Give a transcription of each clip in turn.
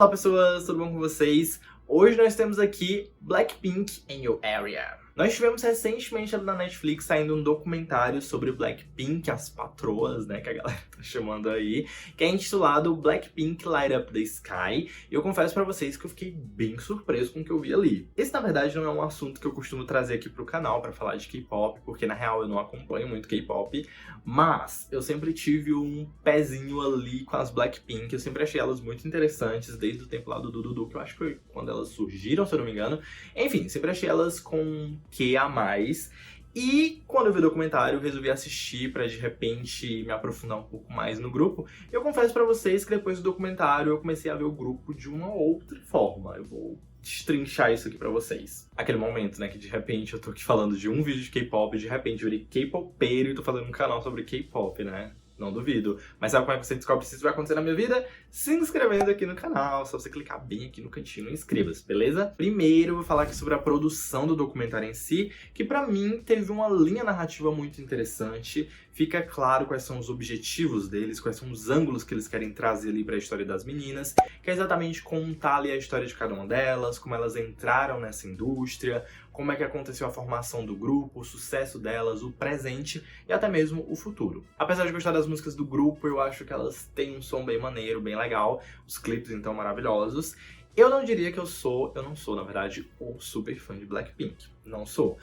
Olá pessoas, tudo bom com vocês? Hoje nós temos aqui Blackpink in Your Area. Nós tivemos recentemente na Netflix saindo um documentário sobre Blackpink, as patroas, né, que a galera tá chamando aí, que é intitulado Blackpink Light Up the Sky. E eu confesso pra vocês que eu fiquei bem surpreso com o que eu vi ali. Esse, na verdade, não é um assunto que eu costumo trazer aqui pro canal pra falar de K-pop, porque na real eu não acompanho muito K-pop, mas eu sempre tive um pezinho ali com as Blackpink. Eu sempre achei elas muito interessantes, desde o tempo lá do Dudu, que eu acho que foi quando elas surgiram, se eu não me engano. Enfim, sempre achei elas com que a mais. E quando eu vi o documentário, eu resolvi assistir pra de repente me aprofundar um pouco mais no grupo. Eu confesso pra vocês que depois do documentário eu comecei a ver o grupo de uma outra forma. Eu vou destrinchar isso aqui pra vocês. Aquele momento, né, que de repente eu tô aqui falando de um vídeo de K-pop e de repente eu virei K-popeiro e tô fazendo um canal sobre K-pop, né? Não duvido. Mas sabe como é que você descobre se isso vai acontecer na minha vida? Se inscrevendo aqui no canal. Só você clicar bem aqui no cantinho e inscreva-se, beleza? Primeiro, eu vou falar aqui sobre a produção do documentário em si, que pra mim teve uma linha narrativa muito interessante. Fica claro quais são os objetivos deles, quais são os ângulos que eles querem trazer ali pra história das meninas, que é exatamente contar ali a história de cada uma delas, como elas entraram nessa indústria, como é que aconteceu a formação do grupo, o sucesso delas, o presente e até mesmo o futuro. Apesar de gostar das músicas do grupo, eu acho que elas têm um som bem maneiro, bem legal, os clipes então maravilhosos. Eu não diria que eu não sou, na verdade, um super fã de Blackpink, não sou.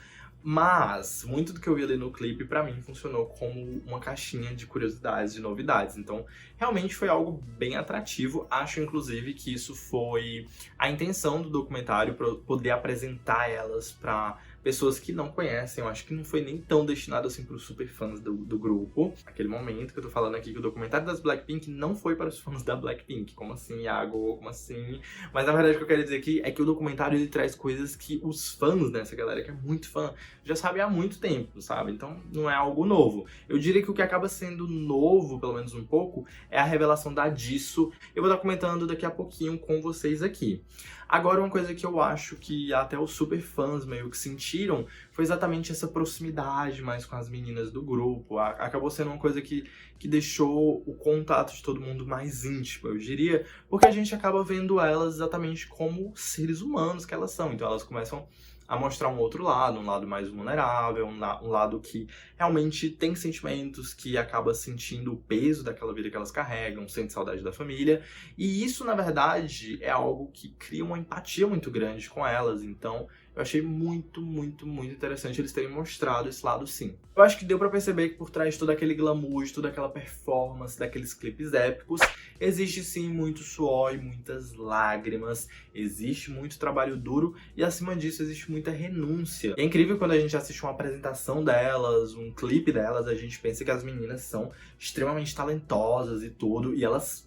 Mas muito do que eu vi ali no clipe, pra mim, funcionou como uma caixinha de curiosidades, de novidades. Então, realmente foi algo bem atrativo. Acho, inclusive, que isso foi a intenção do documentário, para poder apresentar elas pra pessoas que não conhecem. Eu acho que não foi nem tão destinado assim pros super fãs do grupo. Aquele momento que eu tô falando aqui que o documentário das Blackpink não foi para os fãs da Blackpink. Como assim, Iago? Como assim? Mas na verdade o que eu quero dizer aqui é que o documentário ele traz coisas que os fãs, né, essa galera que é muito fã, já sabe há muito tempo, sabe? Então não é algo novo. Eu diria que o que acaba sendo novo, pelo menos um pouco, é a revelação da Jisoo. Eu vou estar comentando daqui a pouquinho com vocês aqui. Agora, uma coisa que eu acho que até os super fãs meio que sentiram foi exatamente essa proximidade mais com as meninas do grupo. Acabou sendo uma coisa que deixou o contato de todo mundo mais íntimo, eu diria, porque a gente acaba vendo elas exatamente como seres humanos que elas são. Então elas começam a mostrar um outro lado, um lado mais vulnerável, um lado que realmente tem sentimentos, que acaba sentindo o peso daquela vida que elas carregam, sente saudade da família. E isso, na verdade, é algo que cria uma empatia muito grande com elas. Então, eu achei muito, muito, muito interessante eles terem mostrado esse lado sim. Eu acho que deu pra perceber que por trás de todo aquele glamour, de toda aquela performance, daqueles clipes épicos, existe sim muito suor e muitas lágrimas, existe muito trabalho duro e acima disso existe muita renúncia. E é incrível quando a gente assiste uma apresentação delas, um clipe delas, a gente pensa que as meninas são extremamente talentosas e tudo, e elas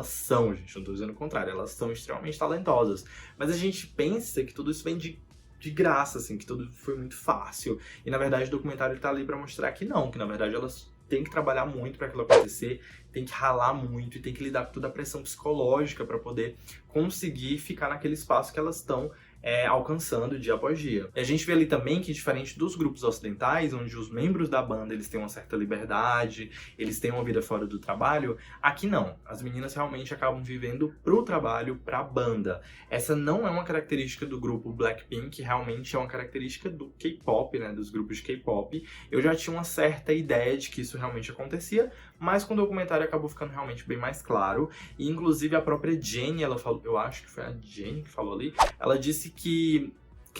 são, gente, não tô dizendo o contrário, elas são extremamente talentosas. Mas a gente pensa que tudo isso vem de graça, assim, que tudo foi muito fácil. E na verdade o documentário tá ali pra mostrar que não, que na verdade elas têm que trabalhar muito pra aquilo acontecer, tem que ralar muito e tem que lidar com toda a pressão psicológica pra poder conseguir ficar naquele espaço que elas estão alcançando dia após dia. E a gente vê ali também que, diferente dos grupos ocidentais, onde os membros da banda eles têm uma certa liberdade, eles têm uma vida fora do trabalho, aqui não. As meninas realmente acabam vivendo pro trabalho, pra banda. Essa não é uma característica do grupo Blackpink, realmente é uma característica do K-pop, né, dos grupos de K-pop. Eu já tinha uma certa ideia de que isso realmente acontecia, mas com o documentário acabou ficando realmente bem mais claro. E inclusive a própria Jennie, ela falou, eu acho que foi a Jennie que falou ali, ela disse que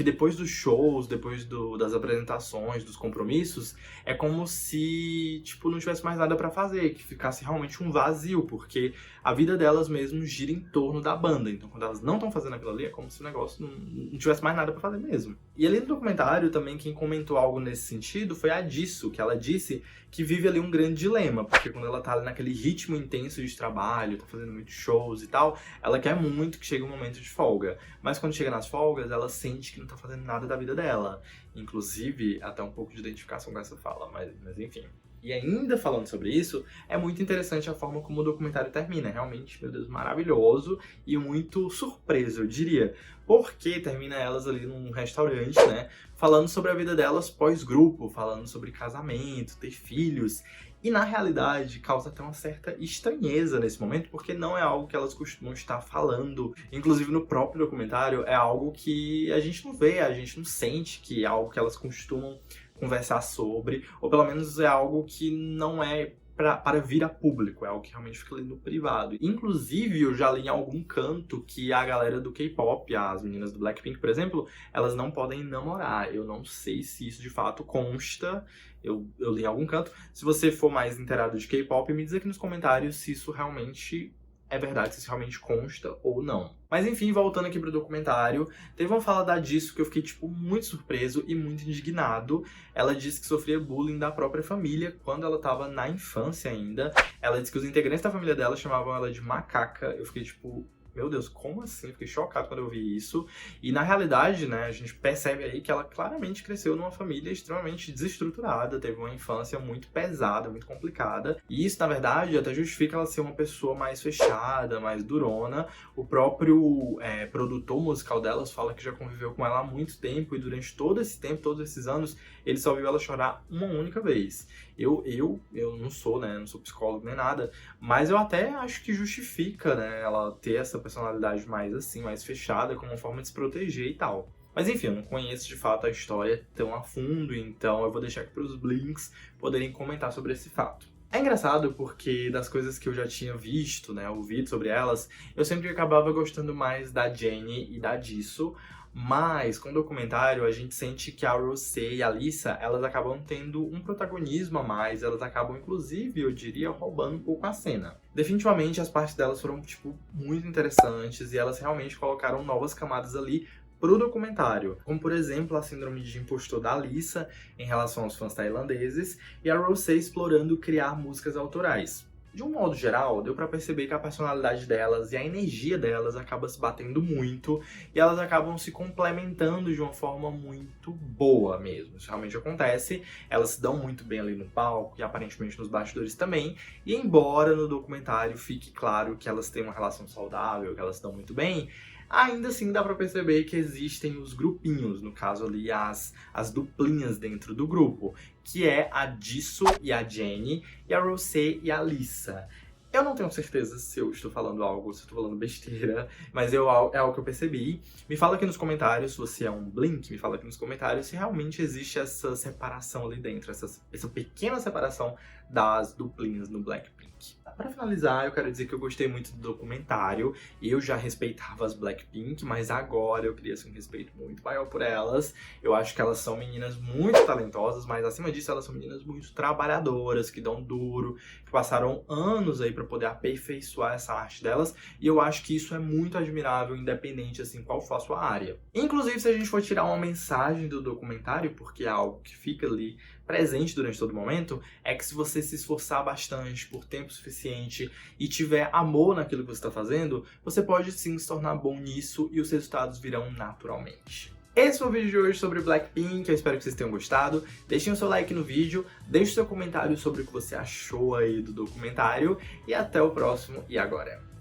depois dos shows, depois das apresentações, dos compromissos, é como se, tipo, não tivesse mais nada pra fazer, que ficasse realmente um vazio, porque a vida delas mesmo gira em torno da banda. Então, quando elas não estão fazendo aquilo ali, é como se o negócio não tivesse mais nada pra fazer mesmo. E ali no documentário, também, quem comentou algo nesse sentido foi a Jisoo, que ela disse que vive ali um grande dilema, porque quando ela tá ali naquele ritmo intenso de trabalho, tá fazendo muitos shows e tal, ela quer muito que chegue um momento de folga. Mas quando chega nas folgas, ela sente que não tá fazendo nada da vida dela. Inclusive, até um pouco de identificação com essa fala, mas enfim. E ainda falando sobre isso, é muito interessante a forma como o documentário termina. Realmente, meu Deus, maravilhoso e muito surpreso, eu diria. Porque termina elas ali num restaurante, né? Falando sobre a vida delas pós-grupo, falando sobre casamento, ter filhos. E na realidade causa até uma certa estranheza nesse momento, porque não é algo que elas costumam estar falando. Inclusive no próprio documentário é algo que a gente não vê, a gente não sente que é algo que elas costumam conversar sobre, ou pelo menos é algo que não é para vir a público, é algo que realmente fica ali no privado. Inclusive, eu já li em algum canto que a galera do K-pop, as meninas do Blackpink, por exemplo, elas não podem namorar. Eu não sei se isso de fato consta, eu li em algum canto. Se você for mais inteirado de K-pop, me diz aqui nos comentários se isso realmente é verdade, se isso realmente consta ou não. Mas enfim, voltando aqui pro documentário, teve uma fala da Jisoo que eu fiquei, tipo, muito surpreso e muito indignado. Ela disse que sofria bullying da própria família quando ela tava na infância ainda. Ela disse que os integrantes da família dela chamavam ela de macaca. Eu fiquei, tipo, meu Deus, como assim? Eu fiquei chocado quando eu vi isso. E na realidade, né, a gente percebe aí que ela claramente cresceu numa família extremamente desestruturada, teve uma infância muito pesada, muito complicada. E isso, na verdade, até justifica ela ser uma pessoa mais fechada, mais durona. O próprio produtor musical delas fala que já conviveu com ela há muito tempo e durante todo esse tempo, todos esses anos, ele só viu ela chorar uma única vez. Eu não sou, né, não sou psicólogo nem nada, mas eu até acho que justifica, né, ela ter essa personalidade mais assim, mais fechada, como uma forma de se proteger e tal. Mas enfim, eu não conheço de fato a história tão a fundo, então eu vou deixar aqui para os Blinks poderem comentar sobre esse fato. É engraçado porque das coisas que eu já tinha visto, né, ouvido sobre elas, eu sempre acabava gostando mais da Jennie e da Jisoo, mas com o documentário a gente sente que a Rosé e a Lisa, elas acabam tendo um protagonismo a mais, elas acabam inclusive, eu diria, roubando um pouco a cena. Definitivamente as partes delas foram, tipo, muito interessantes e elas realmente colocaram novas camadas ali pro documentário, como por exemplo a síndrome de impostor da Lisa em relação aos fãs tailandeses e a Rosé explorando criar músicas autorais. De um modo geral, deu pra perceber que a personalidade delas e a energia delas acaba se batendo muito e elas acabam se complementando de uma forma muito boa mesmo. Isso realmente acontece, elas se dão muito bem ali no palco e aparentemente nos bastidores também, e embora no documentário fique claro que elas têm uma relação saudável, que elas se dão muito bem, ainda assim dá pra perceber que existem os grupinhos, no caso ali as duplinhas dentro do grupo, que é a Jisoo e a Jennie e a Rosé e a Lisa. Eu não tenho certeza se eu estou falando algo, se eu estou falando besteira, mas é algo que eu percebi. Me fala aqui nos comentários se você é um Blink, me fala aqui nos comentários se realmente existe essa separação ali dentro, essa pequena separação das duplinhas no Blackpink. Pra finalizar, eu quero dizer que eu gostei muito do documentário. Eu já respeitava as Blackpink, mas agora eu queria um respeito muito maior por elas. Eu acho que elas são meninas muito talentosas, mas acima disso elas são meninas muito trabalhadoras, que dão duro, que passaram anos aí pra poder aperfeiçoar essa arte delas. E eu acho que isso é muito admirável, independente assim qual for a sua área. Inclusive, se a gente for tirar uma mensagem do documentário, porque é algo que fica ali presente durante todo momento, é que se você se esforçar bastante por tempo suficiente e tiver amor naquilo que você está fazendo, você pode sim se tornar bom nisso e os resultados virão naturalmente. Esse foi o vídeo de hoje sobre Blackpink, eu espero que vocês tenham gostado. Deixem o seu like no vídeo, deixe o seu comentário sobre o que você achou aí do documentário e até o próximo E Agora.